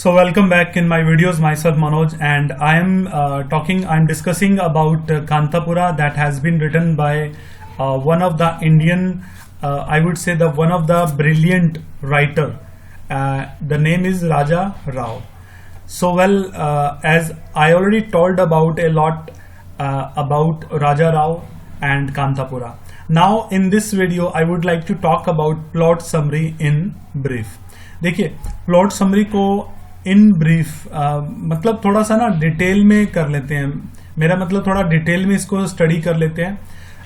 So welcome back in my videos. Myself Manoj, and I'm discussing about Kantapura that has been written by one of the Indian, I would say one of the brilliant writer. The name is Raja Rao. So as I already told about a lot about Raja Rao and Kantapura. Now in this video I would like to talk about plot summary in brief. देखिए plot summary को in brief मतलब थोड़ा सा ना detail में कर लेते हैं। मेरा मतलब थोड़ा डिटेल में इसको स्टडी कर लेते हैं।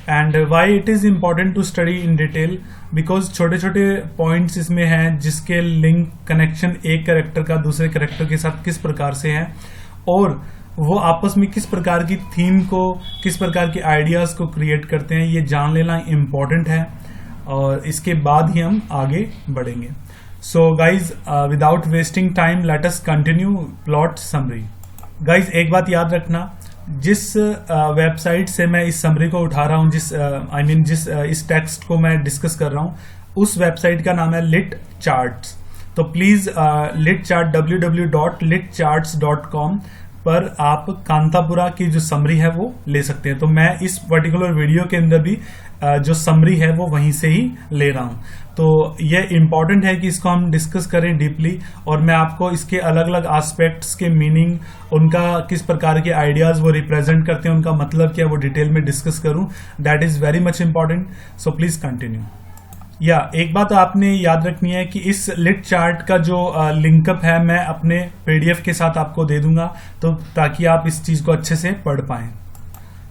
And why it is important to study in detail, because छोटे छोटे पॉइंट्स इसमें हैं जिसके लिंक कनेक्शन एक कैरेक्टर का दूसरे कैरेक्टर के साथ किस प्रकार से है और वो आपस में किस प्रकार की थीम को, किस प्रकार के आइडियाज़ को क्रिएट करते हैं, ये जान लेना इम्पॉर्टेंट है और इसके बाद ही हम आगे बढ़ेंगे। So guys, without wasting time, let us continue plot summary. Guys, एक बात याद रखना, जिस वेबसाइट से मैं इस समरी को उठा रहा हूँ, जिस इस टेक्स्ट को मैं डिस्कस कर रहा हूँ, उस वेबसाइट का नाम है लिट चार्ट्स। तो प्लीज लिट चार्ट www.litcharts.com पर आप कांतापुरा की जो समरी है वो ले सकते हैं। तो मैं इस पर्टिकुलर वीडियो के अंदर भी जो समरी है वो वहीं से ही ले रहा हूं। तो ये इम्पॉर्टेंट है कि इसको हम डिस्कस करें डीपली और मैं आपको इसके अलग अलग एस्पेक्ट्स के मीनिंग, उनका किस प्रकार के आइडियाज वो रिप्रेजेंट करते हैं, उनका मतलब क्या, वो डिटेल में डिस्कस करूं। That is very much important, so please continue. एक बात आपने याद रखनी है कि इस लिट चार्ट का जो लिंकअप है मैं अपने पीडीएफ के साथ आपको दे दूंगा, तो ताकि आप इस चीज को अच्छे से पढ़ पाएं।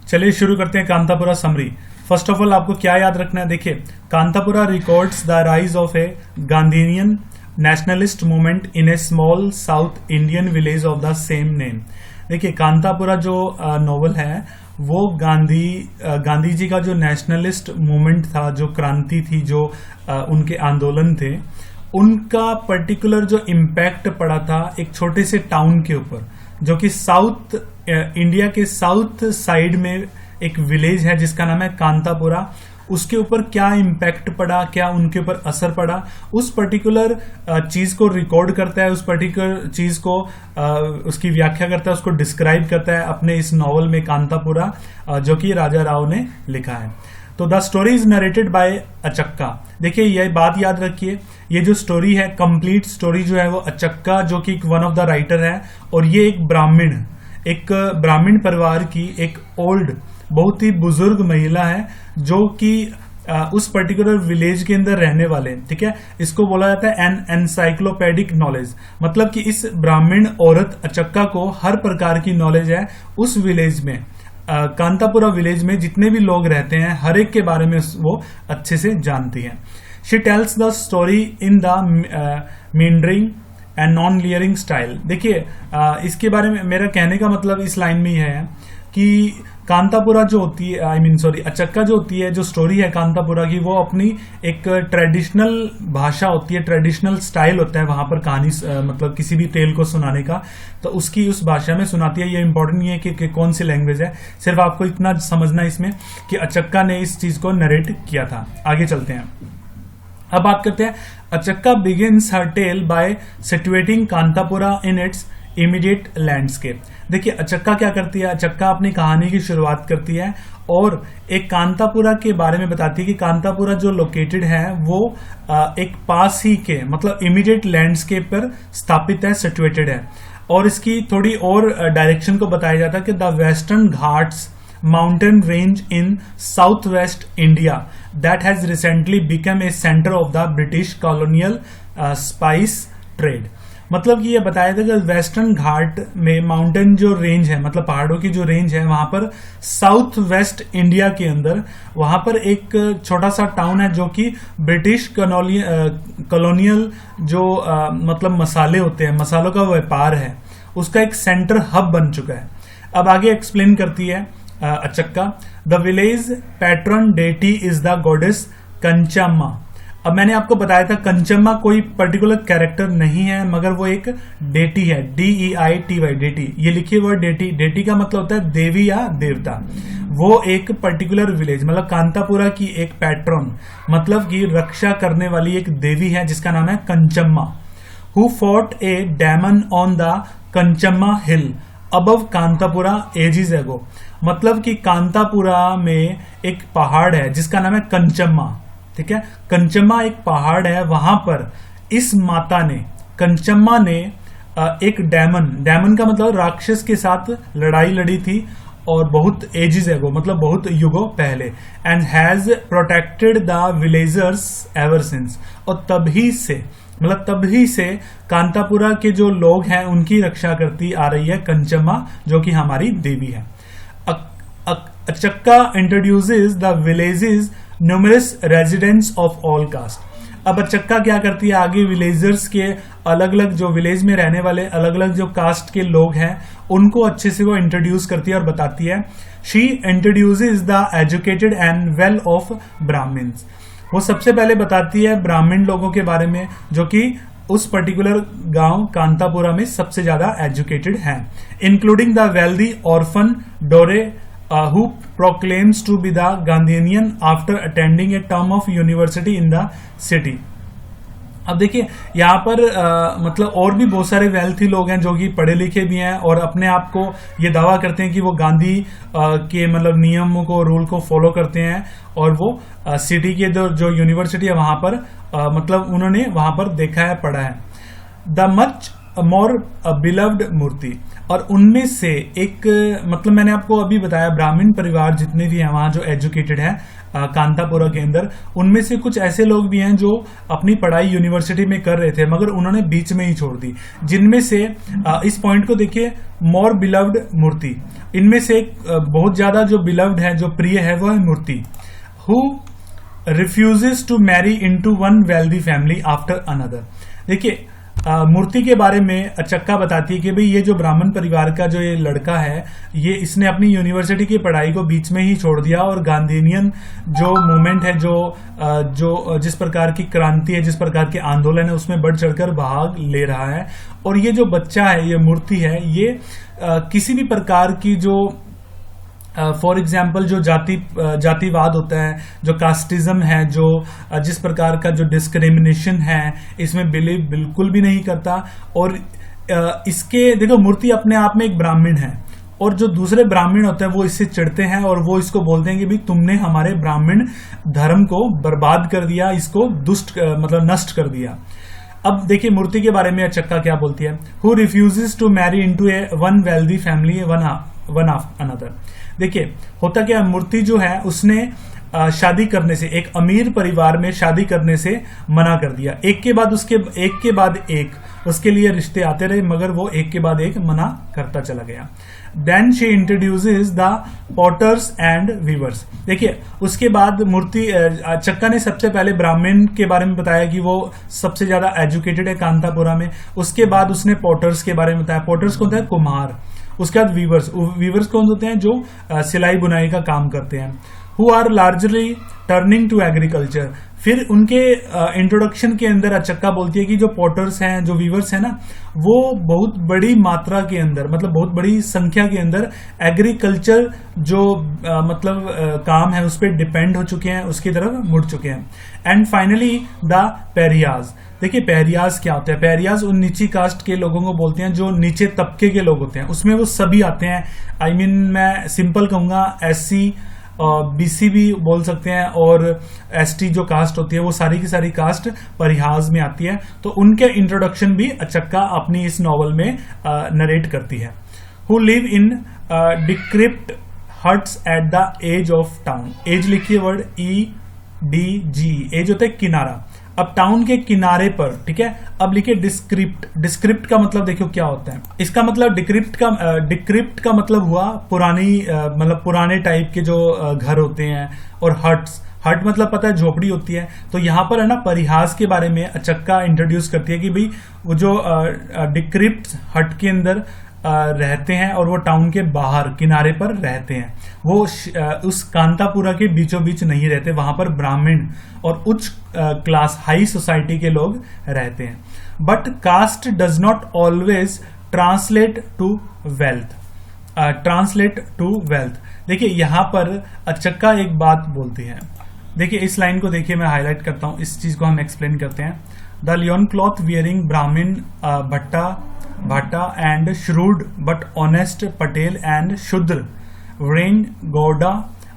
चलिए शुरू करते हैं Kanthapura summary. First of all आपको क्या याद रखना है, देखिए Kanthapura records the rise of a Gandhian nationalist movement in a small south Indian village of the same name. देखिए कांतापुरा जो नॉवल है वो गांधी जी का जो नेशनलिस्ट मूवमेंट था, जो क्रांति थी, जो उनके आंदोलन थे, उनका पर्टिकुलर जो इम्पैक्ट पड़ा था एक छोटे से टाउन के ऊपर, जो कि साउथ इंडिया के साउथ साइड में एक विलेज है जिसका नाम है कांतापुरा। उसके ऊपर क्या इम्पैक्ट पड़ा, क्या उनके ऊपर असर पड़ा, उस पर्टिकुलर चीज को रिकॉर्ड करता है, उस पर्टिकुलर चीज को उसकी व्याख्या करता है, उसको डिस्क्राइब करता है अपने इस नॉवल में कांतापुरा, जो कि राजा राव ने लिखा है। तो the story is narrated by Achakka. देखिए यह बात याद रखिए, ये जो स्टोरी है, कंप्लीट स्टोरी जो है वो अचक्का, जो कि वन ऑफ द राइटर है, और ये एक ब्राह्मण परिवार की एक ओल्ड, बहुत ही बुजुर्ग महिला है जो कि उस पर्टिकुलर विलेज के अंदर रहने वाले, ठीक है। इसको बोला जाता है एन एनसाइक्लोपैडिक नॉलेज, मतलब कि इस ब्राह्मण औरत अचक्का को हर प्रकार की नॉलेज है उस विलेज में, कांतापुरा विलेज में जितने भी लोग रहते हैं हर एक के बारे में वो अच्छे से जानती है। She tells the story in the meandering and non linear style. देखिए इसके बारे में मेरा कहने का मतलब इस लाइन में ही है कि कांतापुरा जो होती है, अचक्का जो होती है, जो स्टोरी है कांतापुरा की, वो अपनी एक ट्रेडिशनल भाषा होती है, ट्रेडिशनल स्टाइल होता है वहां पर कहानी, मतलब किसी भी टेल को सुनाने का, तो उसकी उस भाषा में सुनाती है। ये इंपॉर्टेंट नहीं है कि कौन सी लैंग्वेज है, सिर्फ आपको इतना समझना इसमें कि अचक्का ने इस चीज को नरेट किया था। आगे चलते हैं, अब बात करते हैं। Achakka begins her tale by situating Kanthapura in its immediate landscape. देखिए अचक्का क्या करती है, अचक्का अपनी कहानी की शुरुआत करती है और एक कांतापुरा के बारे में बताती है कि कांतापुरा जो लोकेटेड है वो एक पास ही के, मतलब इमीडिएट लैंडस्केप पर स्थापित है, सिचुएटेड है। और इसकी थोड़ी और डायरेक्शन को बताया जाता है कि the western Ghats mountain range in southwest India that has recently become a center of the British colonial spice trade। मतलब कि ये बताया था कि वेस्टर्न घाट में माउंटेन जो रेंज है, मतलब पहाड़ों की जो रेंज है, वहां पर साउथ वेस्ट इंडिया के अंदर वहां पर एक छोटा सा टाउन है जो कि ब्रिटिश कॉलोनियल जो मतलब मसाले होते हैं, मसालों का व्यापार है, उसका एक सेंटर हब बन चुका है। अब आगे एक्सप्लेन करती है Achakka, the village patron deity is the goddess Kenchamma. अब मैंने आपको बताया था कंचम्मा कोई पर्टिकुलर कैरेक्टर नहीं है, मगर वो एक डेटी है, DEITY, डेटी। ये लिखिए वर्ड डेटी। डेटी का मतलब होता है देवी या देवता। वो एक पर्टिकुलर विलेज, मतलब कांतापुरा की एक पैट्रन, मतलब कि रक्षा करने वाली एक देवी है जिसका नाम है Kenchamma. Who fought a demon on the Kenchamma hill above Kanthapura ages ago. मतलब कि कांतापुरा में एक पहाड़ है जिसका नाम है कंचम्मा, ठीक है। कंचम्मा एक पहाड़ है, वहां पर इस माता ने, कंचम्मा ने एक डेमन का मतलब राक्षस के साथ लड़ाई लड़ी थी और बहुत एजिस एगो, मतलब बहुत युगों पहले, and has protected the villagers ever since. और तभी से कांतापुरा के जो लोग हैं उनकी रक्षा करती आ रही है कंचम्मा, जो कि हमारी देवी है। Achakka introduces the villages numerous residents of all cast. अब अचक्का क्या करती है, आगे विलेजर्स के अलग अलग, जो विलेज में रहने वाले अलग अलग जो कास्ट के लोग हैं उनको अच्छे से वो इंट्रोड्यूस करती है और बताती है। She introduces the educated and well off brahmins. वो सबसे पहले बताती है ब्राह्मण लोगों के बारे में जो कि उस पर्टिकुलर गांव कांतापुरा में सबसे ज्यादा एजुकेटेड हैं, इंक्लूडिंग द वेल्दी ऑर्फन डोरे who proclaims to be the Gandhian after attending a term of university in the city। अब देखिए यहाँ पर मतलब और भी बहुत सारे वेल्थी लोग हैं जो कि पढ़े लिखे भी हैं और अपने आप को ये दावा करते हैं कि वो गांधी के मतलब नियमों को, रूल को फॉलो करते हैं, और वो सिटी के जो यूनिवर्सिटी है वहां पर मतलब उन्होंने वहां पर देखा है, पढ़ा है। द मच मोर बिलव्ड मूर्ति, और उनमें से एक मतलब मैंने आपको अभी बताया ब्राह्मण परिवार जितने भी हैं वहां जो एजुकेटेड हैं कांतापुरा के अंदर, उनमें से कुछ ऐसे लोग भी हैं जो अपनी पढ़ाई यूनिवर्सिटी में कर रहे थे मगर उन्होंने बीच में ही छोड़ दी, जिनमें से इस पॉइंट को देखिए, मोर बिलव्ड मूर्ति, इनमें से एक बहुत ज्यादा जो बिलव्ड है, जो प्रिय है, वो है Moorthy. Who refuses to marry into one wealthy family after another. देखिए मूर्ति के बारे में अचक्का बताती है कि भाई ये जो ब्राह्मण परिवार का जो ये लड़का है, ये इसने अपनी यूनिवर्सिटी की पढ़ाई को बीच में ही छोड़ दिया और गांधीनियन जो मूवमेंट है, जो जिस प्रकार की क्रांति है, जिस प्रकार के आंदोलन है, उसमें बढ़ चढ़कर भाग ले रहा है। और ये जो बच्चा है, ये मूर्ति है, ये किसी भी प्रकार की जो फॉर एग्जाम्पल जो जातिवाद होता है, जो कास्टिज्म है, जो जिस प्रकार का जो डिस्क्रिमिनेशन है, इसमें बिलीव बिल्कुल भी नहीं करता। और इसके देखो मूर्ति अपने आप में एक ब्राह्मण है और जो दूसरे ब्राह्मण होते हैं वो इससे चिढ़ते हैं और वो इसको बोलते हैं कि भाई तुमने हमारे ब्राह्मण धर्म को बर्बाद कर दिया, इसको दुष्ट मतलब नष्ट कर दिया। अब देखिए मूर्ति के बारे में अचक्का क्या बोलती है। Who refuses to marry into a one wealthy family one after another. देखिए होता क्या, मूर्ति जो है उसने शादी करने से, एक अमीर परिवार में शादी करने से मना कर दिया। एक के बाद एक उसके लिए रिश्ते आते रहे मगर वो एक के बाद एक मना करता चला गया। Then she introduces the potters and weavers. देखिए उसके बाद मूर्ति चक्का ने सबसे पहले ब्राह्मण के बारे में बताया कि वो सबसे ज्यादा एजुकेटेड है कांतापुरा में। उसके बाद उसने पॉटर्स के बारे में बताया। पॉटर्स कौन होता है? कुम्हार। उसके बाद वीवर्स कौन होते हैं? जो सिलाई बुनाई का काम करते हैं। Who are largely turning to agriculture. फिर उनके इंट्रोडक्शन के अंदर अचक्का बोलती है कि जो पॉटर्स हैं, जो वीवर्स हैं ना, वो बहुत बड़ी मात्रा के अंदर, मतलब बहुत बड़ी संख्या के अंदर एग्रीकल्चर जो काम है उस पर डिपेंड हो चुके हैं, उसकी तरफ मुड़ चुके हैं। And finally the pariahs. देखिए पेरियाज क्या होता है? पेरियाज उन नीची कास्ट के लोगों को बोलते हैं जो नीचे तबके के लोग होते हैं, उसमें वो सभी आते हैं। मैं सिंपल कहूंगा SC BC भी बोल सकते हैं, और ST जो कास्ट होती है वो सारी की सारी कास्ट परिहाज में आती है। तो उनके इंट्रोडक्शन भी अचक्का अपनी इस नॉवल में नरेट करती है। Who live in decrepit huts at the edge of town. Edge लिखिए वर्ड EDG। एज होता है किनारा। अब टाउन के किनारे पर, ठीक है। अब लिखिए डिस्क्रिप्ट। डिस्क्रिप्ट का मतलब देखो क्या होता है। इसका मतलब डिक्रिप्ट का मतलब हुआ पुराने टाइप के जो घर होते हैं। और हट मतलब पता है झोपड़ी होती है। तो यहाँ पर है ना परिहास के बारे में अचक्का इंट्रोड्यूस करती है कि भाई वो जो डिक्रिप्ट हट के अंदर रहते हैं और वो टाउन के बाहर किनारे पर रहते हैं, वो उस कांतापुरा के बीचों बीच नहीं रहते। वहां पर ब्राह्मण और उच्च क्लास हाई सोसाइटी के लोग रहते हैं। But caste does not always translate to wealth. देखिए यहां पर अचक्का एक बात बोलती है। देखिए इस लाइन को देखिए, मैं हाईलाइट करता हूं, इस चीज को हम एक्सप्लेन करते हैं। The Leone cloth wearing Brahmin Bhatta and shrewd but honest Patel and Shudra Range Gowda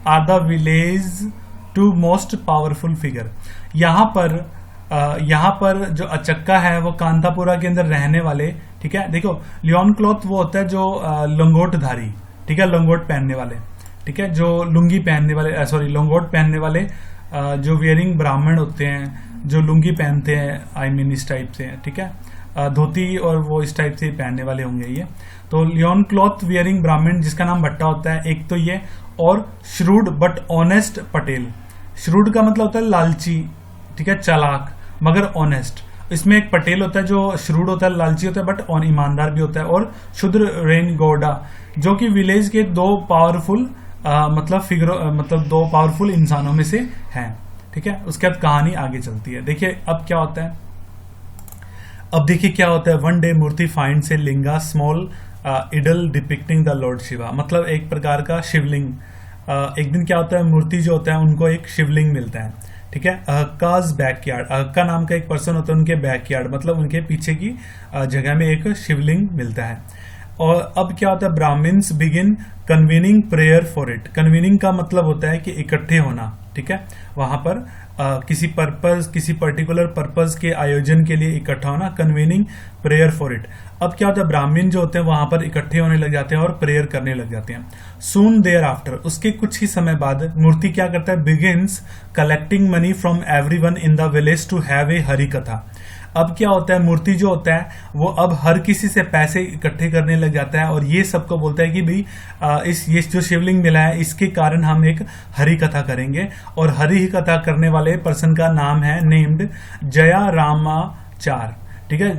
are the village two most powerful figure. यहाँ पर जो अचक्का है वो कांतापुरा के अंदर रहने वाले, ठीक है। देखो लियोन क्लॉथ वो होता है जो लंगोटधारी, ठीक है, लंगोट पहनने वाले, ठीक है, जो लुंगी पहनने वाले, सॉरी लंगोट पहनने वाले, जो वियरिंग ब्राह्मण होते हैं जो लुंगी पहनते हैं, आई मीन इस टाइप से, ठीक है, धोती और वो इस टाइप से पहनने वाले होंगे ये। तो लियोन क्लॉथ वियरिंग ब्राह्मण जिसका नाम भट्टा होता है एक तो ये, और shrewd but honest Patel. Shrewd का मतलब होता है लालची, ठीक है, चालाक मगर ऑनेस्ट। इसमें एक पटेल होता है जो श्रूड होता है, लालची होता है बट ईमानदार भी होता है, और शूद्र रेन गौड़ा जो कि विलेज के दो पावरफुल मतलब दो पावरफुल इंसानों में से हैं, ठीक है। उसके बाद कहानी आगे चलती है। देखिए अब क्या होता है, अब देखिए क्या होता है। वन डे मूर्ति फाइंड से linga small idol depicting the lord Shiva, मतलब एक प्रकार का शिवलिंग। एक दिन क्या होता है, मूर्ति जो होता है उनको एक शिवलिंग मिलता है, ठीक है। अहक्काज बैकयार्ड, अहक्का नाम का एक पर्सन होता है, उनके बैकयार्ड मतलब उनके पीछे की जगह में एक शिवलिंग मिलता है। और अब क्या होता है, brahmins begin convening prayer for it. Convening का मतलब होता है कि इकट्ठे होना, ठीक है, वहां पर किसी पर्टिकुलर पर्पज के आयोजन के लिए इकट्ठा होना, कन्वीनिंग प्रेयर फॉर इट। अब क्या होता है, ब्राह्मण जो होते हैं वहां पर इकट्ठे होने लग जाते हैं और प्रेयर करने लग जाते हैं। सून देयर आफ्टर, उसके कुछ ही समय बाद मूर्ति क्या करता है, begins collecting money from everyone in the village to have a Hari katha. अब क्या होता है, मूर्ति जो होता है वो अब हर किसी से पैसे इकट्ठे करने लग जाता है और ये सबको बोलता है कि भाई ये जो शिवलिंग मिला है इसके कारण हम एक हरि कथा करेंगे। और हरि कथा करने वाले पर्सन का नाम है नेम्ड जया रामाचार, ठीक है,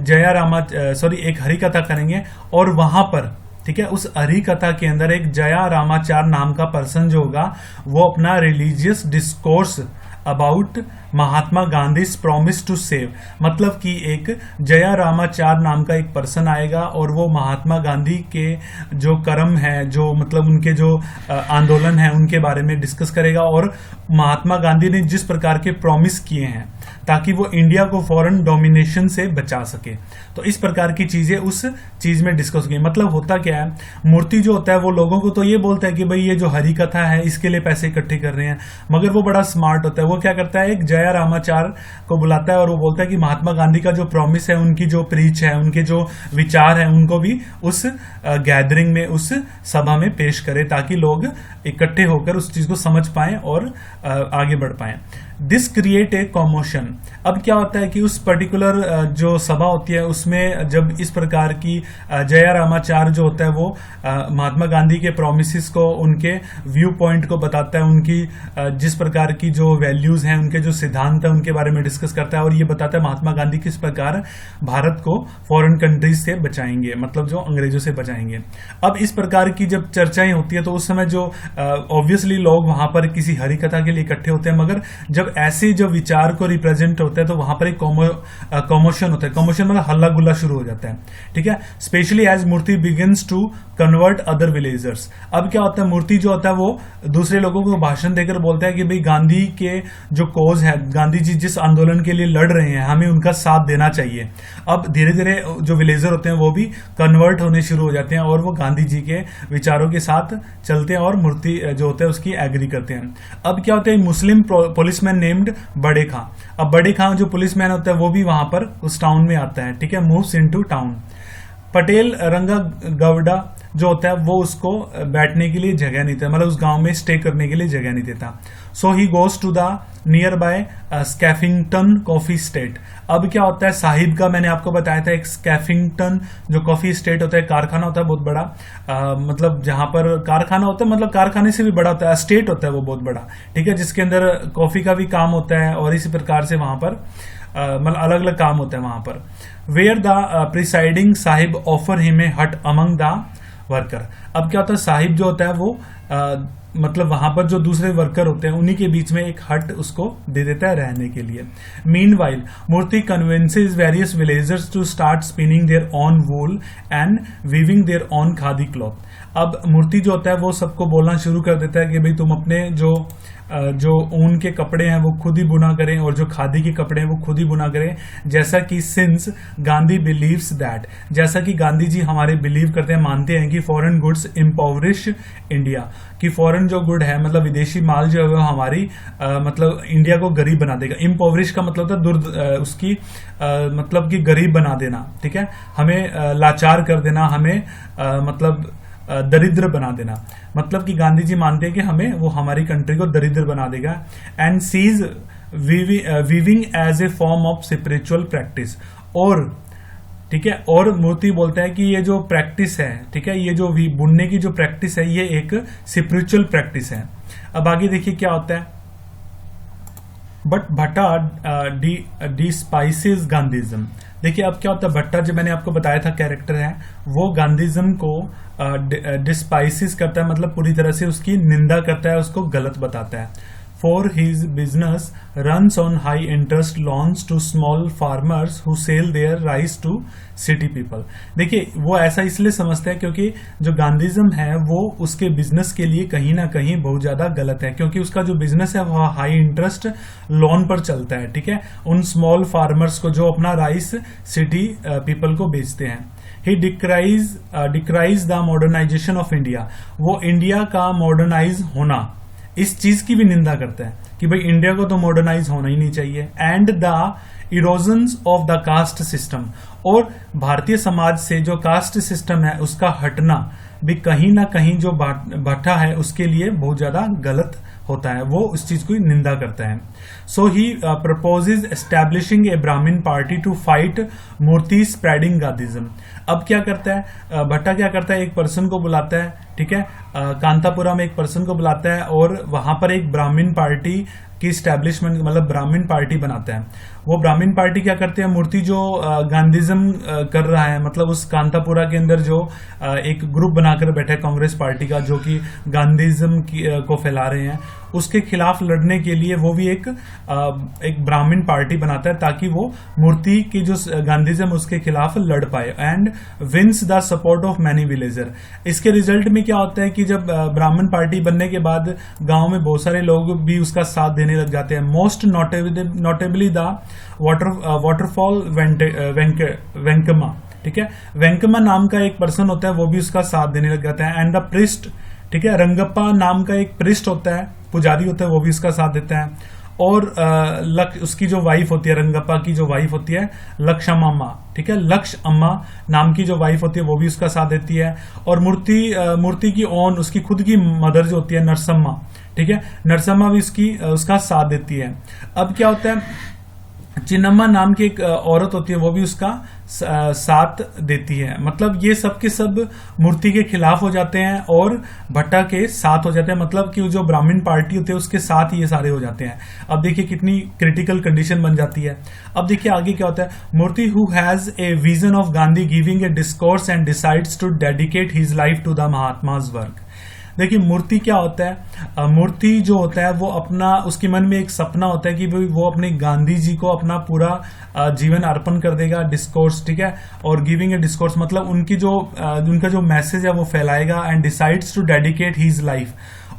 एक हरि कथा करेंगे। और वहां पर, ठीक है, उस हरि कथा के अंदर एक जया रामाचार नाम का पर्सन जो होगा वो अपना religious discourse about Mahatma Gandhi promise to save, मतलब कि एक जया रामाचार नाम का एक पर्सन आएगा और वो महात्मा गांधी के जो कर्म है, जो मतलब उनके जो आंदोलन है उनके बारे में डिस्कस करेगा और महात्मा गांधी ने जिस प्रकार के प्रॉमिस किए हैं ताकि वो इंडिया को फॉरेन डोमिनेशन से बचा सके। तो इस प्रकार की चीजें उस चीज में डिस्कस की। मतलब होता क्या है, मूर्ति जो होता है वो लोगों को तो ये बोलता है कि भाई ये जो हरि कथा है इसके लिए पैसे इकट्ठे कर रहे हैं, मगर वो बड़ा स्मार्ट होता है। वो क्या करता है, एक जया रामाचार को बुलाता है और वो बोलता है कि महात्मा गांधी का जो प्रॉमिस है, उनकी जो प्रीच है, उनके जो विचार है, उनको भी उस गैदरिंग में, उस सभा में पेश करे ताकि लोग इकट्ठे होकर उस चीज को समझ पाएं और आगे बढ़ पाएं। This create a commotion. अब क्या होता है कि उस पर्टिकुलर जो सभा होती है उसमें जब इस प्रकार की जया रामाचार जो होता है वो महात्मा गांधी के प्रोमिसेस को, उनके व्यू पॉइंट को बताता है, उनकी जिस प्रकार की जो वैल्यूज हैं, उनके जो सिद्धांत है उनके बारे में डिस्कस करता है और ये बताता है महात्मा गांधी किस प्रकार भारत को फॉरेन कंट्रीज से बचाएंगे, मतलब जो अंग्रेजों से बचाएंगे। अब इस प्रकार की जब चर्चाएं होती है तो उस समय जो ऑब्वियसली लोग वहां पर किसी हरि कथा के लिए इकट्ठे होते हैं, मगर जब ऐसे जो विचार को रिप्रेजेंट होता है तो वहां पर एक कॉमोशन होता है। कॉमोशन मतलब हल्ला गुल्ला शुरू हो जाता है, ठीक है, specially as Moorthy begins to convert other villagers. अब क्या होता है, मूर्ति जो होता है वो दूसरे लोगों को भाषण देकर बोलता है कि भाई गांधी के जो कोज है, गांधी जी जिस आंदोलन के लिए लड़ रहे हैं, हमें उनका साथ देना चाहिए। अब धीरे धीरे जो विलेजर होते हैं वो भी कन्वर्ट होने शुरू हो जाते हैं और वो गांधी जी के विचारों के साथ चलते हैं और मूर्ति जो होता है उसकी एग्री करते हैं। अब क्या होता है, मुस्लिम पुलिसमैन नेम्ड बड़े खां। अब बड़े खां जो पुलिसमैन होता है वो भी वहां पर उस टाउन में आता है, ठीक है, मूव्स इनटू टाउन। पटेल रंगा गवड़ा जो होता है वो उसको बैठने के लिए जगह नहीं देता, मतलब उस गांव में स्टे करने के लिए जगह नहीं देता। So he goes to the nearby Skeffington coffee estate. अब क्या होता है, साहिब का मैंने आपको बताया था, एक स्कैफिंगटन जो कॉफी स्टेट होता है, कारखाना होता है बहुत बड़ा, मतलब जहां पर कारखाना होता है, मतलब कारखाने से भी बड़ा होता है, स्टेट होता है वो बहुत बड़ा, ठीक है, जिसके अंदर कॉफी का भी काम होता है और इसी प्रकार से वहां पर मतलब अलग अलग काम होता है वहां पर। Where the presiding sahib offer him a hut among the worker. अब क्या होता है, साहिब जो होता है वो मतलब वहां पर जो दूसरे वर्कर होते हैं उन्हीं के बीच में एक हट उसको दे देता है रहने के लिए। Meanwhile Moorthy convinces various villagers to start spinning their own wool and weaving their own khadi cloth. अब मूर्ति जो होता है वो सबको बोलना शुरू कर देता है कि भाई तुम अपने जो जो ऊन के कपड़े हैं वो खुद ही बुना करें और जो खादी के कपड़े हैं वो खुद ही बुना करें। जैसा कि सिंस गांधी बिलीव्स दैट, जैसा कि गांधी जी हमारे बिलीव करते हैं, मानते हैं कि फॉरेन गुड्स इम्पोवरिश इंडिया, कि फॉरेन जो गुड है मतलब विदेशी माल जो है वो हमारी मतलब इंडिया को गरीब बना देगा। इम्पोवरिश का मतलब था उसकी मतलब कि गरीब बना देना, ठीक है, हमें लाचार कर देना, हमें मतलब दरिद्र बना देना। मतलब कि गांधी जी मानते हैं कि हमें वो हमारी कंट्री को दरिद्र बना देगा। And sees weaving as a form of spiritual practice, और ठीक है, और मूर्ति बोलता है कि ये जो प्रैक्टिस है, ठीक है, ये जो बुनने की जो प्रैक्टिस है ये एक स्पिरिचुअल प्रैक्टिस है। अब आगे देखिए क्या होता है। बट भट्टा डिस्पाइसेस गांधीज्म। देखिए अब क्या होता है, भट्टा जो मैंने आपको बताया था कैरेक्टर है, वो गांधीज्म को डिस्पाइसेस करता है, मतलब पूरी तरह से उसकी निंदा करता है, उसको गलत बताता है। For his business runs on high interest loans to small farmers who sell their rice to city people. देखिए वो ऐसा इसलिए समझता है क्योंकि जो गांधीज्म है वो उसके बिजनेस के लिए कहीं ना कहीं बहुत ज्यादा गलत है, क्योंकि उसका जो बिजनेस है वो हाई इंटरेस्ट लोन पर चलता है, ठीक है, उन स्मॉल फार्मर्स को जो अपना राइस सिटी पीपल को बेचते हैं। ही डिक्राइज द मॉडर्नाइजेशन ऑफ इंडिया, वो इंडिया का मॉडर्नाइज होना, इस चीज की भी निंदा करता है कि भाई इंडिया को तो मॉडर्नाइज होना ही नहीं चाहिए। And the erosions of the caste system, और भारतीय समाज से जो कास्ट सिस्टम है उसका हटना भी कहीं ना कहीं जो भट्टा है उसके लिए बहुत ज्यादा गलत होता है, वो उस चीज की निंदा करता है। सो ही proposes establishing a Brahmin party to fight Moorthy spreading Gandhism. अब क्या करता है भट्टा, क्या करता है, एक पर्सन को बुलाता है, ठीक है, कांतापुरा में एक पर्सन को बुलाता है और वहां पर एक ब्राह्मण पार्टी की स्टैब्लिशमेंट, मतलब ब्राह्मण पार्टी बनाता है। वो ब्राह्मण पार्टी क्या करते हैं, मूर्ति जो गांधीज्म कर रहा है, मतलब उस कांतापुरा के अंदर जो एक ग्रुप बनाकर बैठा है कांग्रेस पार्टी का, जो कि गांधीज्म को फैला रहे हैं, उसके खिलाफ लड़ने के लिए वो भी एक ब्राह्मण पार्टी बनाता है ताकि वो मूर्ति की जो गांधीज्म उसके खिलाफ लड़ पाए। And wins the support of many villager. इसके रिजल्ट में क्या होता है कि जब ब्राह्मण पार्टी बनने के बाद गांव में बहुत सारे लोग भी उसका साथ देने लग जाते हैं। मोस्ट नोटेबली द वाटरफॉल वेंकमा, ठीक है, वेंकमा नाम का एक पर्सन होता है, वो भी उसका साथ देने लग जाता है। एंड द प्रिस्ट, ठीक है, रंगप्पा नाम का एक प्रिस्ट होता है, पुजारी होता है, वो भी उसका साथ देता है। और उसकी जो वाइफ होती है, रंगप्पा की जो वाइफ होती है लक्ष्मम्मा, ठीक है, लक्ष्य अम्मा नाम की जो वाइफ होती है वो भी उसका साथ देती है। और मूर्ति की ओन उसकी खुद की मदर जो होती है नरसम्मा, ठीक है, नरसम्मा भी उसका साथ देती है। अब क्या होता है, चिन्नम्मा नाम की एक औरत होती है, वो भी उसका साथ देती है। मतलब ये सब के सब मूर्ति के खिलाफ हो जाते हैं और भट्टा के साथ हो जाते हैं, मतलब कि जो ब्राह्मण पार्टी होती है उसके साथ ये सारे हो जाते हैं। अब देखिए कितनी क्रिटिकल कंडीशन बन जाती है। अब देखिए आगे क्या होता है, Moorthy who has a vision of Gandhi giving a discourse and decides to dedicate his life to the Mahatma's work. देखिए मूर्ति क्या होता है, मूर्ति जो होता है वो अपना, उसके मन में एक सपना होता है कि वो अपने गांधी जी को अपना पूरा जीवन अर्पण कर देगा, डिस्कोर्स, ठीक है, और गिविंग ए डिस्कोर्स मतलब उनका जो मैसेज है वो फैलाएगा। And decides to dedicate his life,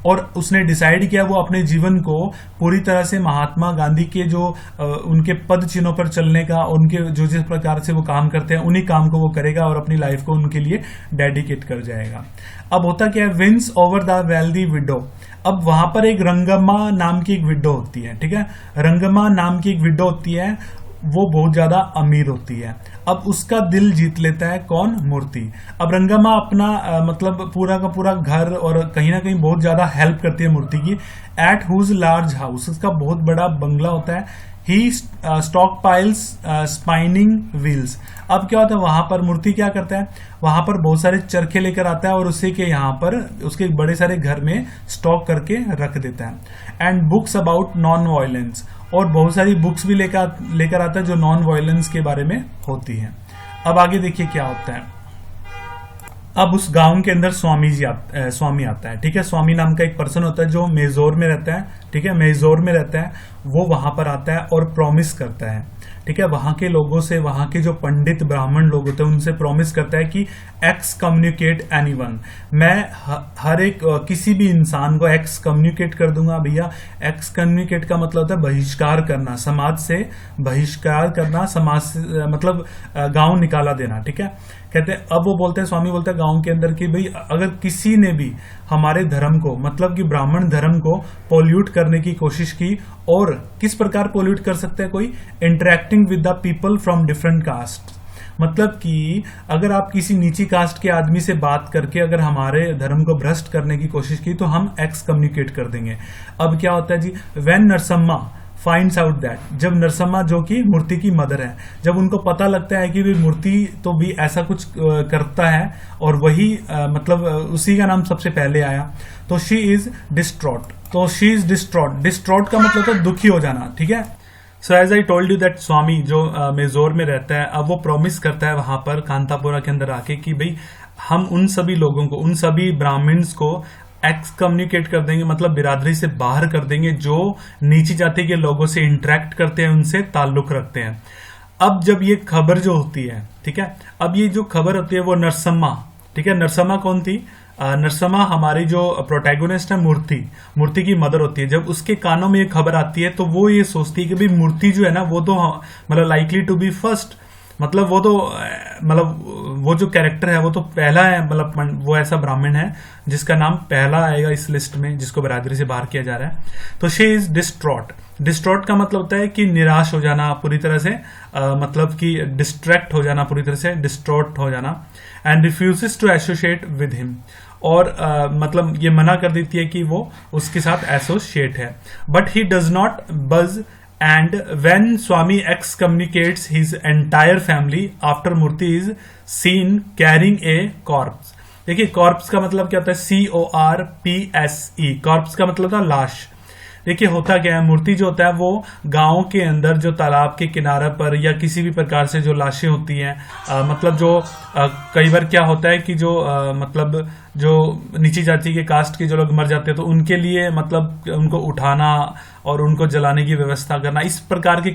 और उसने डिसाइड किया वो अपने जीवन को पूरी तरह से महात्मा गांधी के जो उनके पद चिन्हों पर चलने का, उनके जो जिस प्रकार से वो काम करते हैं उन्हीं काम को वो करेगा और अपनी लाइफ को उनके लिए डेडिकेट कर जाएगा। अब होता क्या है, wins over the wealthy widow. अब वहां पर एक रंगम्मा नाम की एक विडो होती है, ठीक है, रंगम्मा नाम की एक विडो होती है, वो बहुत ज्यादा अमीर होती है। अब उसका दिल जीत लेता है कौन, मूर्ति। अब रंगम्मा अपना मतलब पूरा का पूरा घर और कहीं ना कहीं बहुत ज्यादा हेल्प करती है मूर्ति की। एट हुज लार्ज हाउस, उसका बहुत बड़ा बंगला होता है। ही स्टॉक पाइल्स स्पाइनिंग व्हील्स। अब क्या होता है, वहां पर मूर्ति क्या करता है, वहां पर बहुत सारे चरखे लेकर आता है और उसी के यहाँ पर उसके बड़े सारे घर में स्टॉक करके रख देता है। And books about non violence, और बहुत सारी बुक्स भी लेकर आता है जो नॉन वायलेंस के बारे में होती हैं। अब आगे देखिए क्या होता है। अब उस गांव के अंदर स्वामी आता है, ठीक है, स्वामी नाम का एक पर्सन होता है जो मेजोर में रहता है, ठीक है, मेजोर में रहता है। वो वहां पर आता है और प्रॉमिस करता है, ठीक है, वहां के लोगों से, वहां के जो पंडित ब्राह्मण लोग होते हैं उनसे प्रॉमिस करता है कि एक्स कम्युनिकेट एनीवन, मैं हर एक किसी भी इंसान को एक्स कम्युनिकेट कर दूंगा। भैया एक्स कम्युनिकेट का मतलब होता है बहिष्कार करना, समाज से बहिष्कार करना, समाज से मतलब गांव निकाला देना, ठीक है। कहते हैं, अब वो बोलते हैं, स्वामी बोलते हैं गांव के अंदर कि भाई अगर किसी ने भी हमारे धर्म को, मतलब कि ब्राह्मण धर्म को पोल्यूट करने की कोशिश की, और किस प्रकार पोल्यूट कर सकते हैं, कोई interacting with the people from different caste, मतलब कि अगर आप किसी नीची कास्ट के आदमी से बात करके अगर हमारे धर्म को भ्रष्ट करने की कोशिश की तो हम एक्स कम्युनिकेट कर देंगे। अब क्या होता है जी, when Narasamma finds out that, जब नरसम्मा जो कि मूर्ति की मदर है, जब उनको पता लगता है कि भी मूर्ति तो भी ऐसा कुछ करता है और वही मतलब उसी का नाम सबसे पहले आया, तो शी इज डिस्ट्रॉट। तो शी इज डिस्ट्रॉट, डिस्ट्रॉट का मतलब तो दुखी हो जाना, ठीक है। So as I told you that Swami जो मेजोर में रहता है, अब वो प्रॉमिस करता है वहां पर कांतापुरा के अंदर आके कि भाई हम उन सभी लोगों को, उन सभी ब्राह्मण्स को एक्स कम्युनिकेट कर देंगे, मतलब बिरादरी से बाहर कर देंगे, जो नीची जाति के लोगों से इंटरेक्ट करते हैं, उनसे ताल्लुक रखते हैं। अब जब ये खबर जो होती है, ठीक है, अब ये जो खबर होती है वो नरसम्मा, ठीक है, नरसम्मा कौन थी, नरसम्मा हमारी जो प्रोटैगोनिस्ट है मूर्ति की मदर होती है। जब उसके कानों में ये खबर आती है तो वो ये सोचती है कि भाई मूर्ति जो है ना वो तो मतलब लाइकली टू बी फर्स्ट, मतलब वो तो मतलब वो जो कैरेक्टर है वो तो पहला है, मतलब वो ऐसा ब्राह्मण है जिसका नाम पहला आएगा इस लिस्ट में, जिसको बिरादरी से बाहर किया जा रहा है। तो शी इज डिस्ट्रॉट। डिस्ट्रॉट का मतलब होता है कि निराश हो जाना पूरी तरह से, मतलब कि डिस्ट्रैक्ट हो जाना पूरी तरह से, डिस्ट्रॉट हो जाना, and refuses to associate with him, और मतलब ये मना कर देती है कि वो उसके साथ एसोसिएट है। बट ही डज नॉट बज, and when Swami excommunicates his entire family after Murthy is seen carrying a corpse। देखिए कॉर्प्स का मतलब क्या होता है, CORPSE, कॉर्प्स का मतलब था लाश। देखिए होता क्या है, मूर्ति जो होता है वो गांव के अंदर जो तालाब के किनारे पर या किसी भी प्रकार से जो लाशें होती हैं, मतलब जो कई बार क्या होता है कि जो मतलब जो नीची जाति के कास्ट के जो लोग मर जाते हैं तो उनके लिए मतलब उनको उठाना और उनको जलाने की व्यवस्था करना, इस प्रकार की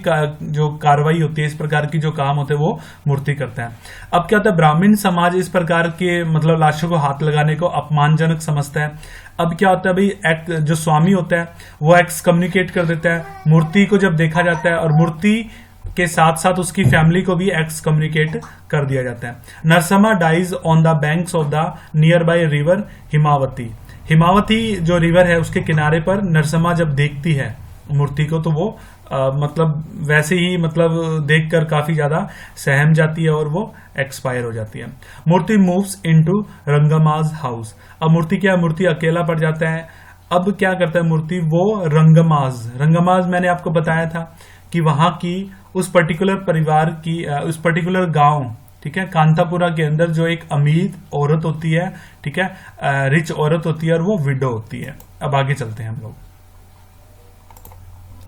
जो कार्रवाई होती है, इस प्रकार की जो काम होते हैं वो मूर्ति करता है। अब क्या होता है, ब्राह्मण समाज इस प्रकार के मतलब लाशों को हाथ लगाने को अपमानजनक समझता है। अब क्या होता है भाई, जो स्वामी होता है वो एक्स कम्युनिकेट कर देता है, मूर्ति को जब देखा जाता है और मूर्ति के साथ साथ उसकी फैमिली को भी एक्स कम्युनिकेट कर दिया जाता है। Narasamma dies on the banks of the nearby river Himavathy. Himavathy जो रिवर है उसके किनारे पर नरसम्मा जब देखती है मूर्ति को तो वो मतलब वैसे ही मतलब देखकर काफी ज्यादा सहम जाती है और वो एक्सपायर हो जाती है। मूर्ति मूव्स इनटू रंगमाज हाउस। अब मूर्ति क्या, मूर्ति अकेला पड़ जाता है। अब क्या करता है मूर्ति, वो रंगमाज मैंने आपको बताया था कि वहां की उस पर्टिकुलर परिवार की उस पर्टिकुलर गांव, ठीक है, कांतापुरा के अंदर जो एक अमीर औरत होती है, ठीक है, रिच औरत होती है और वो विडो होती है। अब आगे चलते हैं हम लोग।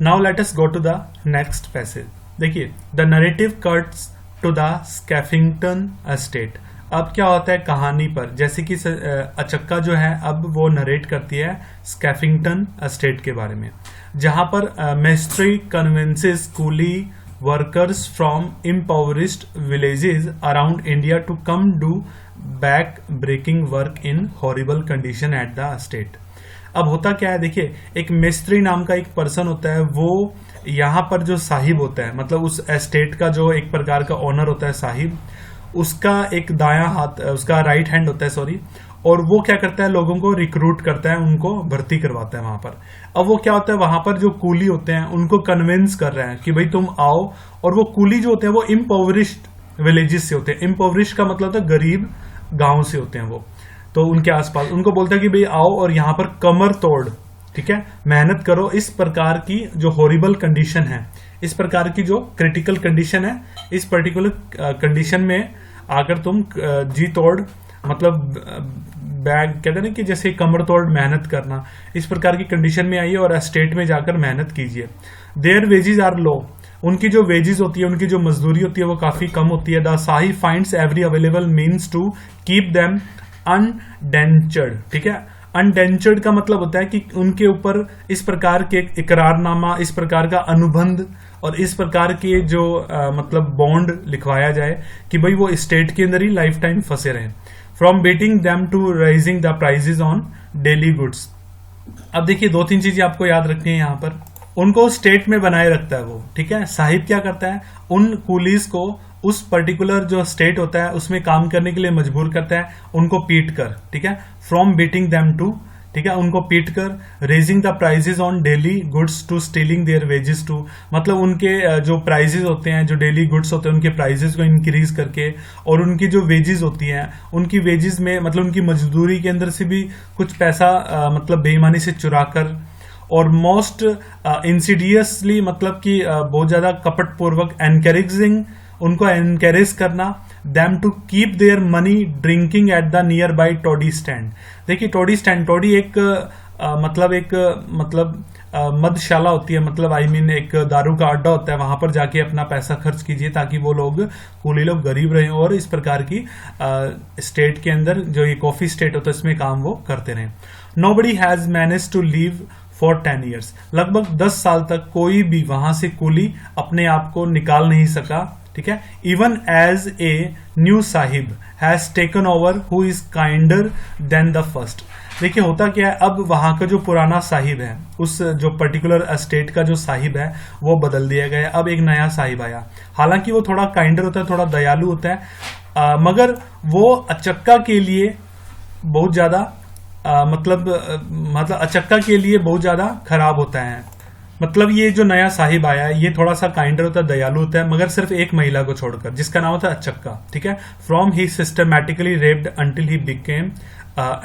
Now let us go to the next passage. देखिए, the narrative cuts to the Skeffington estate. अब क्या होता है कहानी पर, जैसे कि अचक्का जो है अब वो नरेट करती है स्कैफिंगटन एस्टेट के बारे में, जहां पर maistri convinces coolie workers from impoverished villages around India to come do back breaking work in horrible condition at the estate. अब होता क्या है, देखिए एक मिस्त्री नाम का एक पर्सन होता है, वो यहाँ पर जो साहिब होता है, मतलब उस एस्टेट का जो एक प्रकार का ओनर होता है साहिब, उसका एक दायां हाथ, उसका राइट हैंड होता है, सॉरी, और वो क्या करता है, लोगों को रिक्रूट करता है, उनको भर्ती करवाता है वहां पर। अब वो क्या होता है, वहां पर जो कूली होते हैं उनको कन्विंस कर रहे हैं कि भाई तुम आओ, और वो कूली जो होते हैं वो इम्पोवरिश्ड विलेजेस से होते हैं। इम्पोवरिश्ड का मतलब होता है गरीब गांव से होते हैं वो, तो उनके आसपास उनको बोलते हैं कि भाई आओ और यहाँ पर कमर तोड़, ठीक है, मेहनत करो। इस प्रकार की जो हॉरिबल कंडीशन है, इस प्रकार की जो क्रिटिकल कंडीशन है, इस पर्टिकुलर कंडीशन में आकर तुम जी तोड़, मतलब बैग कहते हैं ना कि जैसे कमर तोड़ मेहनत करना, इस प्रकार की कंडीशन में आइए और एस्टेट में जाकर मेहनत कीजिए। देयर वेजेस आर लो। उनकी जो वेजेस होती है, उनकी जो मजदूरी होती है वो काफी कम होती है। The sahib finds every available means to keep them indentured, ठीक है, अनडेंचर्ड का मतलब होता है कि उनके ऊपर इस प्रकार के इकरारनामा, इस प्रकार का अनुबंध और इस प्रकार के जो मतलब बॉन्ड लिखवाया जाए कि भाई वो स्टेट के अंदर ही लाइफ टाइम फंसे रहें। From beating them to raising the prices on daily goods. अब देखिए 2-3 चीजें आपको याद रखनी है यहाँ पर। उनको स्टेट में बनाए रखता है वो, ठीक है। साहिब क्या करता है, उन कूलीज को उस पर्टिकुलर जो स्टेट होता है उसमें काम करने के लिए मजबूर करता है, उनको पीट कर, ठीक है। फ्रॉम बीटिंग देम टू, ठीक है, उनको पीट कर raising the prices on daily goods to stealing their wages to, मतलब उनके जो प्राइजेस होते हैं, जो डेली गुड्स होते हैं, उनके प्राइजेस को इंक्रीज करके और उनकी जो वेजेस होती हैं, उनकी वेजेस में मतलब उनकी मजदूरी के अंदर से भी कुछ पैसा मतलब बेईमानी से चुरा कर और मोस्ट इंसिडियसली मतलब कि बहुत ज्यादा कपट पूर्वक एनकरेजिंग, उनको एनकरेज करना them to keep their money drinking at the near by toddy stand. देखिए टॉडी स्टैंड, टॉडी एक मदशाला होती है, मतलब आई मीन एक दारू का अड्डा होता है, वहां पर जाके अपना पैसा खर्च कीजिए ताकि वो लोग कूली लोग गरीब रहे और इस प्रकार की स्टेट के अंदर जो ये कॉफी स्टेट होता है इसमें काम वो करते रहे। Nobody has manage to leave for 10 years, लगभग 10 साल तक कोई भी वहां से कूली अपने आप को निकाल नहीं सका, ठीक है। Even as a new sahib has taken over who is kinder than the first. देखिए होता क्या है, अब वहां का जो पुराना साहिब है, उस जो पर्टिकुलर स्टेट का जो साहिब है वो बदल दिया गया, अब एक नया साहिब आया। हालांकि वो थोड़ा काइंडर होता है, थोड़ा दयालु होता है, मगर वो अचक्का के लिए बहुत ज्यादा मतलब अचक्का के लिए बहुत ज्यादा खराब होता है। मतलब ये जो नया साहिब आया है ये थोड़ा सा काइंडर होता है, दयालु होता है, मगर सिर्फ एक महिला को छोड़कर जिसका नाम होता है अचक्का, ठीक है। From he systematically raped until he became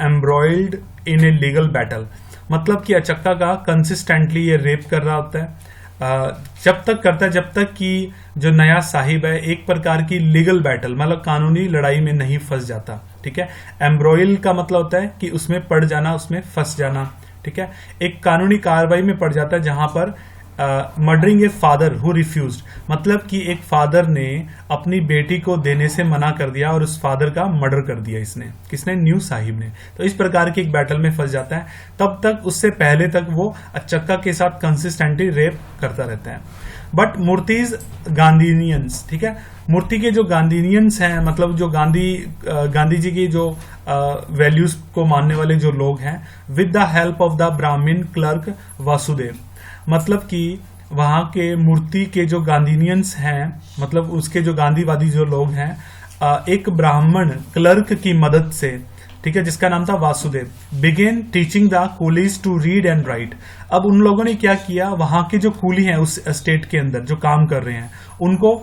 embroiled in a legal battle, मतलब कि अचक्का का कंसिस्टेंटली ये रेप कर रहा होता है, जब तक करता है जब तक कि जो नया साहिब है एक प्रकार की लीगल बैटल मतलब कानूनी लड़ाई में नहीं फंस जाता, ठीक है। एम्ब्रॉयल का मतलब होता है कि उसमें पड़ जाना, उसमें फंस जाना, ठीक है। एक कानूनी कार्रवाई में पड़ जाता है जहां पर murdering a father who refused, मतलब कि एक फादर ने अपनी बेटी को देने से मना कर दिया और उस फादर का मर्डर कर दिया इसने, किसने, न्यू साहिब ने। तो इस प्रकार की एक बैटल में फंस जाता है, तब तक उससे पहले तक वो अचक्का के साथ कंसिस्टेंटली रेप करता रहता है। बट मूर्तिज गांधीनियंस, ठीक है, मूर्ति के जो गांधीनियंस हैं, मतलब जो गांधी जी की जो वैल्यूज को मानने वाले जो लोग हैं, with the help of the ब्राह्मण क्लर्क वासुदेव, मतलब कि वहां के मूर्ति के जो गांधीनियंस हैं, मतलब उसके जो गांधीवादी जो लोग हैं, एक ब्राह्मण क्लर्क की मदद से, ठीक है, जिसका नाम था Vasudev, began teaching the coolies to read and write. अब उन लोगों ने क्या किया, वहां के जो कूली हैं उस स्टेट के अंदर जो काम कर रहे हैं उनको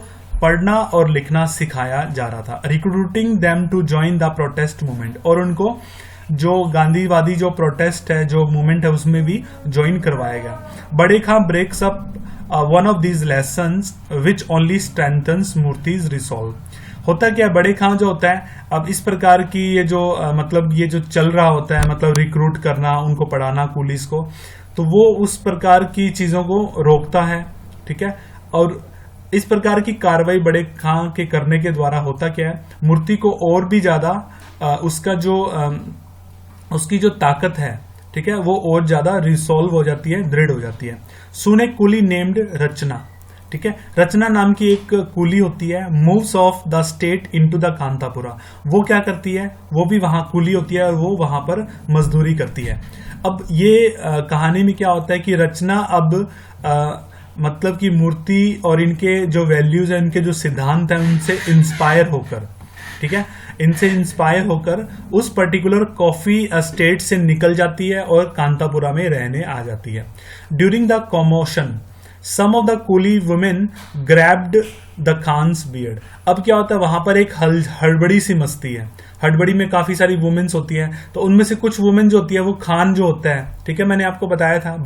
पढ़ना और लिखना सिखाया जा रहा था। Recruiting them to join the protest movement, और उनको जो गांधीवादी जो प्रोटेस्ट है, जो मूवमेंट है, उसमें भी ज्वाइन करवाया गया। Bade Khan breaks up one of these lessons which only strengthens Moorthy's resolve. होता क्या, बड़े खां जो होता है, अब इस प्रकार की ये जो मतलब ये जो चल रहा होता है, मतलब रिक्रूट करना, उनको पढ़ाना पुलिस को, तो वो उस प्रकार की चीजों को रोकता है, ठीक है। और इस प्रकार की कार्रवाई बड़े खां के करने के द्वारा होता क्या है, मूर्ति को और भी ज्यादा उसका जो उसकी जो ताकत है, ठीक है, वो और ज्यादा रिसोल्व हो जाती है, दृढ़ हो जाती है। सुन ए कूली नेम्ड रचना, ठीक है, रचना नाम की एक कूली होती है, moves of the state into the Kanthapura. वो क्या करती है, वो भी वहां कूली होती है और वो वहां पर मजदूरी करती है। अब ये कहानी में क्या होता है कि रचना अब मतलब कि मूर्ति और इनके जो वैल्यूज है, इनके जो सिद्धांत है, उनसे इंस्पायर होकर, ठीक है, इनसे इंस्पायर होकर उस पर्टिकुलर कॉफी स्टेट से निकल जाती है और कांतापुरा में रहने आ जाती है। During the commotion some of the coolie women grabbed the Khan's beard. अब क्या होता है, वहां पर एक हड़बड़ी सी मस्ती है, हड़बड़ी में काफी सारी वुमेन्स होती है, तो उनमें से कुछ वुमेन जो होती है वो खान जो होता है, ठीक है, मैंने आपको बताया था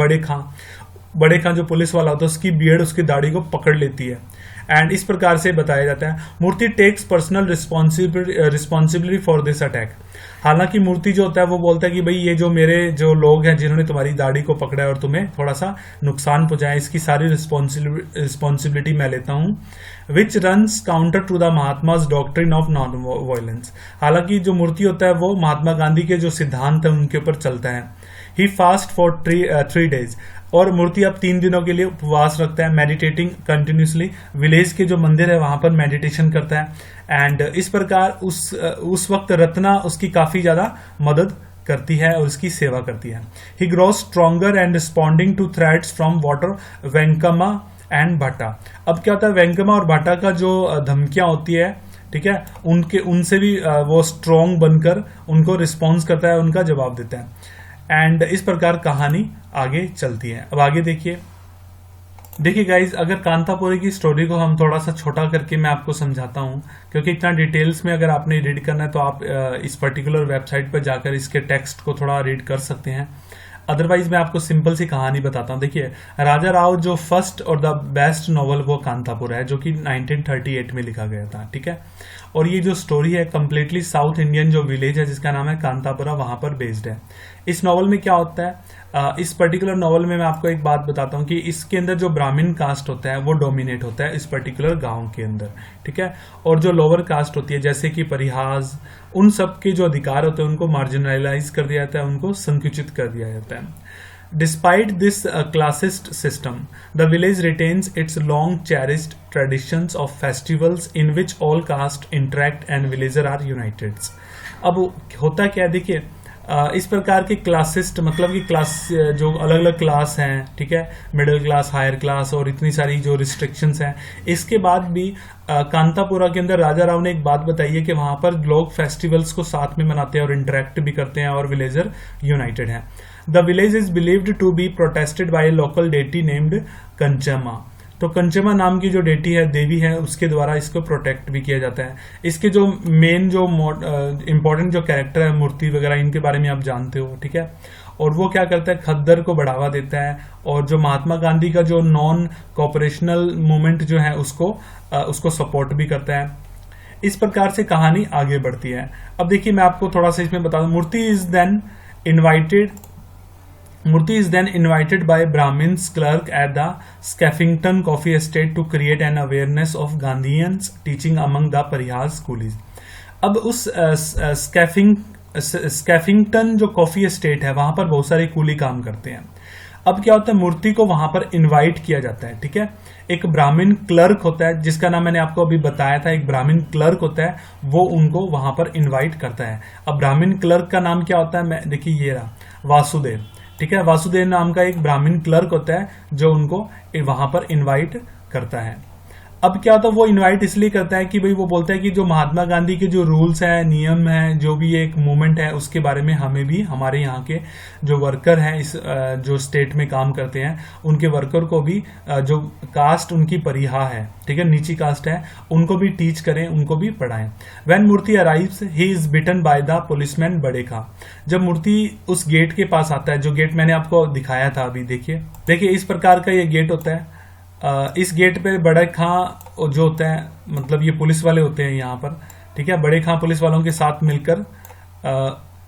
बड़े खां जो पुलिस वाला होता है, उसकी बियर्ड, उसकी दाढ़ी को पकड़ लेती है एंड इस प्रकार से बताया जाता है Moorthy takes personal responsibility for this attack. हालांकि मूर्ति जो होता है वो बोलता है कि भाई ये जो मेरे जो लोग हैं जिन्होंने तुम्हारी दाढ़ी को पकड़ा है और तुम्हें थोड़ा सा नुकसान पहुंचाया, इसकी सारी रिस्पॉन्सिबिलिटी मैं लेता हूं, which runs counter to the Mahatma's doctrine of non violence. हालांकि जो मूर्ति होता है वो महात्मा गांधी के जो सिद्धांत है उनके ऊपर चलता है। ही फास्ट फॉर 3 days, और मूर्ति अब 3 दिनों के लिए उपवास रखता है, मेडिटेटिंग कंटिन्यूसली, विलेज के जो मंदिर है वहां पर मेडिटेशन करता है। एंड इस प्रकार उस वक्त रत्ना उसकी काफी ज्यादा मदद करती है और उसकी सेवा करती है। He grows stronger and responding to threats from water Venkamma and Bhatta. अब क्या होता है, वेंकमा और भट्टा का जो धमकियां होती है, ठीक है, उनसे भी वो स्ट्रॉन्ग बनकर उनको रिस्पॉन्स करता है, उनका जवाब देता है। एंड इस प्रकार कहानी आगे चलती है। अब आगे देखिए गाइज, अगर कांतापुरी की स्टोरी को हम थोड़ा सा छोटा करके मैं आपको समझाता हूं, क्योंकि इतना डिटेल्स में अगर आपने रीड करना है तो आप इस पर्टिकुलर वेबसाइट पर जाकर इसके टेक्स्ट को थोड़ा रीड कर सकते हैं। अदरवाइज मैं आपको सिंपल सी कहानी बताता हूँ। देखिए, राजा राव जो फर्स्ट और द बेस्ट नॉवल वो कांतापुरा है, जो कि 1938 में लिखा गया था, ठीक है। और ये जो स्टोरी है कंप्लीटली साउथ इंडियन जो विलेज है जिसका नाम है कांतापुरा, वहां पर बेस्ड है। इस नॉवल में क्या होता है, इस पर्टिकुलर नॉवल में मैं आपको एक बात बताता हूँ कि इसके अंदर जो ब्राह्मण कास्ट होता है वो डोमिनेट होता है इस पर्टिकुलर गांव के अंदर, ठीक है। और जो लोअर कास्ट होती है जैसे कि परिहाज, उन सब के जो अधिकार होते हैं उनको मार्जिनलाइज कर दिया जाता है, उनको संकुचित कर दिया जाता है। Despite this classist system, the village retains its long cherished traditions of festivals in which all castes interact and villagers are united. अब होता क्या है, देखिए, इस प्रकार के क्लासिस्ट मतलब कि क्लास जो अलग अलग क्लास हैं, ठीक है, मिडिल क्लास, हायर क्लास और इतनी सारी जो रिस्ट्रिक्शंस हैं, इसके बाद भी कांतापुरा के अंदर राजा राव ने एक बात बताई है कि वहां पर लोग फेस्टिवल्स को साथ में मनाते हैं और इंटरेक्ट भी करते हैं और विलेजर यूनाइटेड हैं। The village is believed to be protested by a local deity named Kenchamma. तो कंचमा नाम की जो डेटी है, देवी है, उसके द्वारा इसको प्रोटेक्ट भी किया जाता है। इसके जो मेन जो इंपॉर्टेंट जो कैरेक्टर है, मूर्ति वगैरह, इनके बारे में आप जानते हो, ठीक है। और वो क्या करता है, खद्दर को बढ़ावा देता है और जो महात्मा गांधी का जो नॉन कोऑपरेशनल मूवमेंट जो है उसको सपोर्ट भी करता है। इस प्रकार से कहानी आगे बढ़ती है। अब देखिए, मैं आपको थोड़ा सा इसमें बता दूं, मूर्ति is then invited by Brahmin's clerk at the Skeffington Coffee Estate to create an awareness of Gandhians teaching among the Parihas coolies. अब उस स्कैफिंगटन जो कॉफी एस्टेट है वहां पर बहुत सारे कूली काम करते हैं। अब क्या होता है, मूर्ति को वहां पर इनवाइट किया जाता है, ठीक है। एक ब्राह्मण क्लर्क होता है जिसका नाम मैंने आपको अभी बताया था, एक ब्राह्मण क्लर्क होता है, वो उनको वहां पर इनवाइट करता है। अब ब्राह्मण क्लर्क का नाम क्या होता है, मैं देखिए ये रहा, वासुदेव, ठीक है। वासुदेव नाम का एक ब्राह्मण क्लर्क होता है जो उनको वहां पर इनवाइट करता है। अब क्या होता है, वो इनवाइट इसलिए करता है कि भाई वो बोलता है कि जो महात्मा गांधी के जो रूल्स हैं, नियम हैं, जो भी एक मूवमेंट है, उसके बारे में हमें भी, हमारे यहाँ के जो वर्कर हैं, इस जो स्टेट में काम करते हैं, उनके वर्कर को भी जो कास्ट उनकी परिहा है, ठीक है, नीची कास्ट है, उनको भी टीच करें, उनको भी पढ़ाएं। When Moorthy arrives he is beaten by the policeman Bade Khan. जब मूर्ति उस गेट के पास आता है, जो गेट मैंने आपको दिखाया था अभी, देखिए इस प्रकार का ये गेट होता है। इस गेट पे बड़े खां जो होते हैं, मतलब ये पुलिस वाले होते हैं यहाँ पर, ठीक है, बड़े खां पुलिस वालों के साथ मिलकर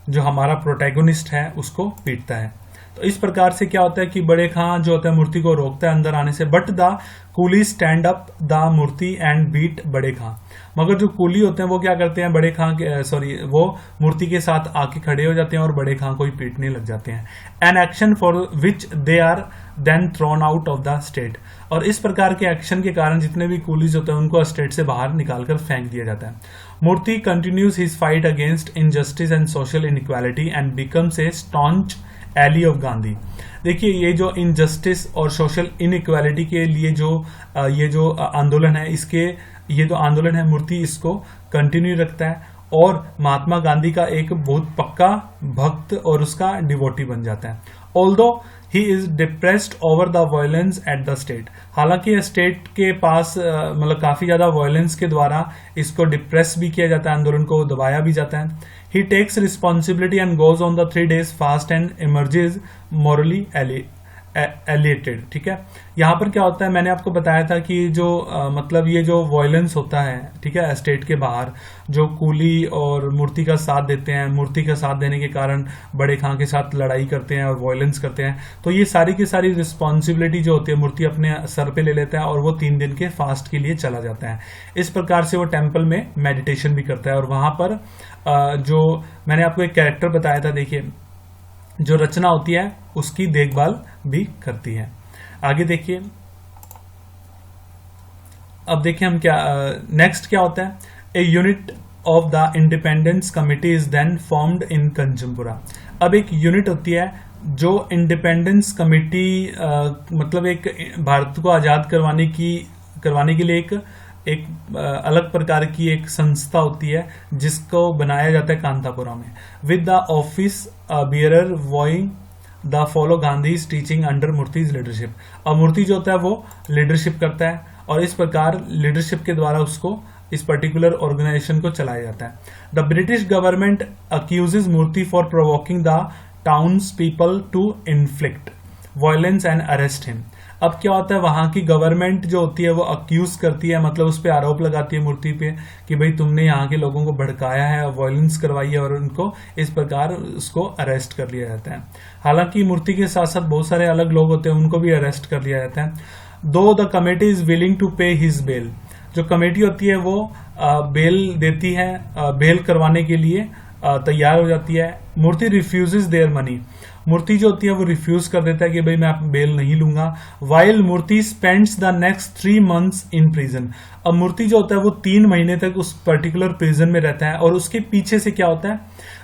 जो हमारा प्रोटैगोनिस्ट है उसको पीटता है। तो इस प्रकार से क्या होता है कि बड़े खां जो होता है मूर्ति को रोकता है अंदर आने से, but the coolie stand up the Moorthy and beat Bade Khan. मगर जो कूली होते हैं वो क्या करते हैं, बड़े खां के वो मूर्ति के साथ आके खड़े हो जाते हैं और बड़े खां को ही पीटने लग जाते हैं। An action for which they are then thrown out of the state. और इस प्रकार के एक्शन के कारण जितने भी कूलीज होते हैं उनको स्टेट से बाहर निकालकर फेंक दिया जाता है। Moorthy continues his fight against injustice and social inequality and becomes a staunch ally of Gandhi. देखिए, ये जो इनजस्टिस और सोशल इनइक्वालिटी के लिए ये जो आंदोलन है, ये जो आंदोलन है, मूर्ति इसको कंटिन्यू रखता है और महात्मा गांधी का एक बहुत पक्का भक्त और उसका डिवोटी बन जाता है। Although he is depressed over the violence at the state. हालांकि स्टेट के पास मतलब काफी ज्यादा वायलेंस के द्वारा इसको डिप्रेस भी किया जाता है, आंदोलन को दबाया भी जाता है। He takes responsibility and goes on the 3 days fast and emerges morally एलिएटेड। ठीक है, यहाँ पर क्या होता है, मैंने आपको बताया था कि जो मतलब ये जो वायलेंस होता है, ठीक है, एस्टेट के बाहर जो कूली और मूर्ति का साथ देते हैं, मूर्ति का साथ देने के कारण बड़े खां के साथ लड़ाई करते हैं और वायलेंस करते हैं, तो ये सारी की सारी रिस्पॉन्सिबिलिटी जो होती है मूर्ति अपने सर पे ले लेता है और वो 3 दिन के फास्ट के लिए चला जाता है। इस प्रकार से वो टेम्पल में मेडिटेशन भी करता है और वहां पर जो मैंने आपको एक कैरेक्टर बताया था, देखिए जो रचना होती है उसकी देखभाल भी करती है। आगे देखिए, अब देखिए हम क्या नेक्स्ट क्या होता है, a unit of the independence committee is then formed in Kanchanpura. अब एक यूनिट होती है जो इंडिपेंडेंस कमिटी मतलब एक भारत को आजाद करवाने के लिए एक अलग प्रकार की एक संस्था होती है जिसको बनाया जाता है कांतापुरा में, with the office bearer वॉइंग the follow Gandhi's teaching under मूर्तिज leadership. अब मूर्ति जो होता है वो लीडरशिप करता है और इस प्रकार लीडरशिप के द्वारा उसको इस पर्टिकुलर ऑर्गेनाइजेशन को चलाया जाता है। The British government accuses Moorthy for provoking the towns people to inflict violence and arrest him. अब क्या होता है, वहां की गवर्नमेंट जो होती है वो अक्यूज करती है, मतलब उस पर आरोप लगाती है मूर्ति पे कि भाई तुमने यहाँ के लोगों को भड़काया है और वायलेंस करवाई है, और उनको इस प्रकार उसको अरेस्ट कर लिया जाता है। हालांकि मूर्ति के साथ साथ बहुत सारे अलग लोग होते हैं, उनको भी अरेस्ट कर लिया जाता है। Though the committee is willing to pay his bail. जो कमेटी होती है वो बेल देती है, बेल करवाने के लिए तैयार हो जाती है। मूर्ति रिफ्यूजेज देयर मनी। मूर्ति जो होती है वो रिफ्यूज कर देता है कि भाई मैं बेल नहीं लूंगा। While Moorthy spends the next 3 months in prison. अब मूर्ति जो होता है वो 3 महीने तक उस पर्टिकुलर प्रिजन में रहता है और उसके पीछे से क्या होता है,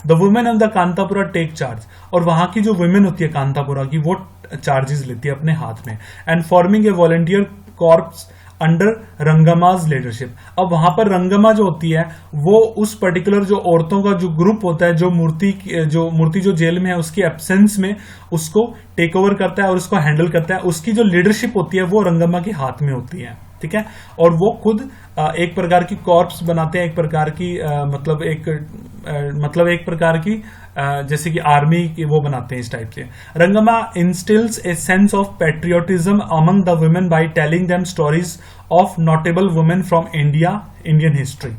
the women of the Kanthapura take charge. और वहां की जो वुमेन होती है कांतापुरा की वो चार्जेस लेती है अपने हाथ में, and forming a volunteer corps under Rangamma's leadership. अब वहां पर रंगमा जो होती है वो उस पर्टिकुलर जो औरतों का जो ग्रुप होता है जो मूर्ति जो जेल में है उसकी एब्सेंस में उसको टेक ओवर करता है और उसको हैंडल करता है। उसकी जो लीडरशिप होती है वो रंगमा के हाथ में होती है, ठीक है। और वो खुद एक प्रकार की कॉर्प्स बनाते हैं, एक प्रकार की मतलब एक प्रकार की जैसे कि आर्मी की वो बनाते हैं इस टाइप से। Rangamma instils a sense of patriotism among the women by telling them stories of notable women from Indian history.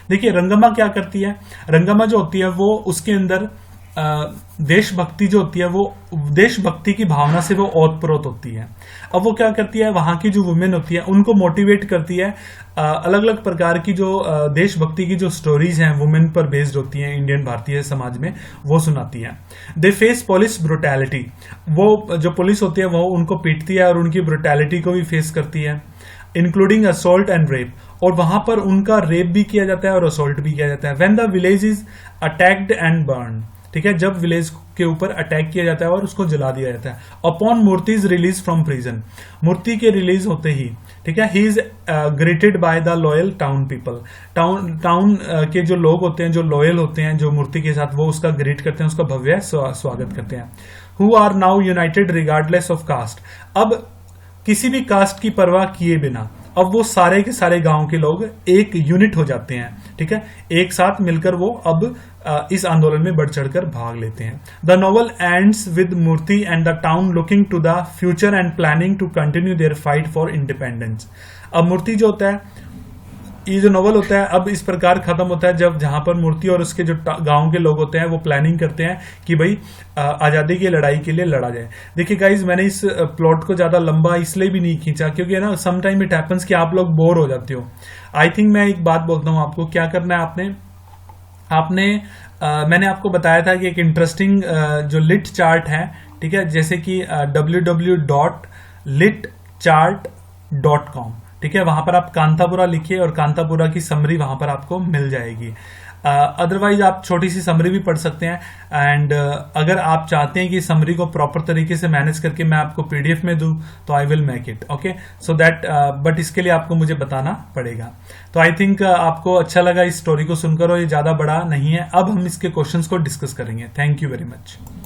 देखिए रंगमा क्या करती है, रंगमा जो होती है वो उसके अंदर देशभक्ति जो होती है वो देशभक्ति की भावना से वो ओतप्रोत होती है। अब वो क्या करती है, वहां की जो वुमेन होती है उनको मोटिवेट करती है, अलग अलग प्रकार की जो देशभक्ति की जो स्टोरीज हैं वुमेन पर बेस्ड होती हैं इंडियन भारतीय समाज में, वो सुनाती है। They face police brutality. वो जो पुलिस होती है वो उनको पीटती है और उनकी ब्रुटैलिटी को भी फेस करती है, इंक्लूडिंग असॉल्ट एंड रेप। और वहां पर उनका रेप भी किया जाता है और असॉल्ट भी किया जाता है। When the village is attacked and burn, ठीक है, जब विलेज के ऊपर अटैक किया जाता है और उसको जला दिया जाता है। Upon Moorthy's release from prison, Moorthy के रिलीज होते ही, ठीक है, he is greeted by the loyal town people. Town के जो लोग होते हैं, जो लॉयल होते हैं जो मूर्ति के साथ, वो उसका ग्रेट करते हैं, उसका भव्य स्वागत करते हैं। Who are now united regardless of caste. अब किसी भी कास्ट की परवाह किए बिना अब वो सारे के सारे गांव के लोग एक यूनिट हो जाते हैं, ठीक है, एक साथ मिलकर वो अब इस आंदोलन में बढ़ चढ़कर भाग लेते हैं। The novel ends with Moorthy and the town looking to the future and planning to continue their fight for independence. अब मूर्ति जो होता है, ये जो नॉवल होता है अब इस प्रकार खत्म होता है जब जहां पर मूर्ति और उसके जो गांव के लोग होते हैं वो प्लानिंग करते हैं कि भाई आजादी की लड़ाई के लिए लड़ा जाए। देखिए गाइज, मैंने इस प्लॉट को ज्यादा लंबा इसलिए भी नहीं खींचा क्योंकि ना सम टाइम इट हैपेंस कि आप लोग बोर हो जाते हो। आई थिंक मैं एक बात बोलता हूं आपको, क्या करना है आपने मैंने आपको बताया था कि एक इंटरेस्टिंग जो लिट चार्ट है, ठीक है, जैसे कि www.litchart.com, ठीक है, वहां पर आप कांतापुरा लिखिए और कांतापुरा की समरी वहां पर आपको मिल जाएगी। अदरवाइज आप छोटी सी समरी भी पढ़ सकते हैं। एंड अगर आप चाहते हैं कि समरी को प्रॉपर तरीके से मैनेज करके मैं आपको पीडीएफ में दूं तो I will make it, okay, so that but इसके लिए आपको मुझे बताना पड़ेगा। तो आई थिंक आपको अच्छा लगा इस स्टोरी को सुनकर, और ये ज्यादा बड़ा नहीं है। अब हम इसके क्वेश्चंस को डिस्कस करेंगे। Thank you very much.